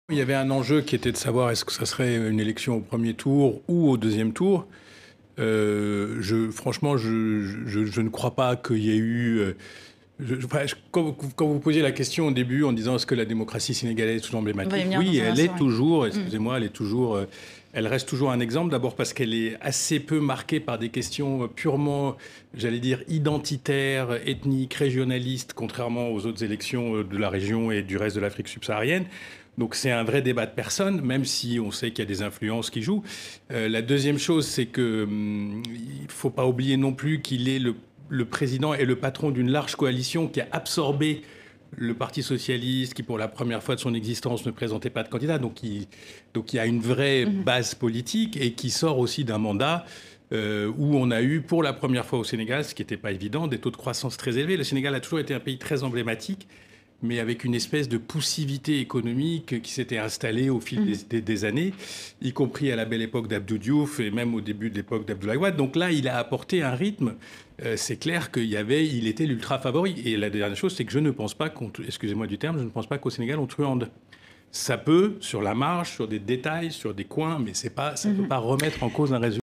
Il y avait un enjeu qui était de savoir est-ce que ça serait une élection au premier tour ou au deuxième tour. Franchement, je ne crois pas qu'il y ait eu... quand vous posiez la question au début en disant est-ce que la démocratie sénégalaise est toujours emblématique, oui, elle est toujours, excusez-moi, elle reste toujours un exemple. D'abord parce qu'elle est assez peu marquée par des questions purement, j'allais dire, identitaires, ethniques, régionalistes, contrairement aux autres élections de la région et du reste de l'Afrique subsaharienne. Donc c'est un vrai débat de personnes, même si on sait qu'il y a des influences qui jouent. La deuxième chose, c'est que il faut pas oublier non plus qu'il est le président et le patron d'une large coalition qui a absorbé le Parti socialiste, qui pour la première fois de son existence ne présentait pas de candidat, donc il y a une vraie base politique et qui sort aussi d'un mandat où on a eu pour la première fois au Sénégal, ce qui n'était pas évident, des taux de croissance très élevés. Le Sénégal a toujours été un pays très emblématique, mais avec une espèce de poussivité économique qui s'était installée au fil des années, y compris à la belle époque d'Abdou Diouf et même au début de l'époque d'Abdoulaye Wade. Donc là, il a apporté un rythme. C'est clair il était l'ultra favori. Et la dernière chose, c'est que je ne pense pas, excusez-moi du terme, je ne pense pas qu'au Sénégal, on truande. Ça peut, sur la marge, sur des détails, sur des coins, mais ça ne peut pas remettre en cause un résultat.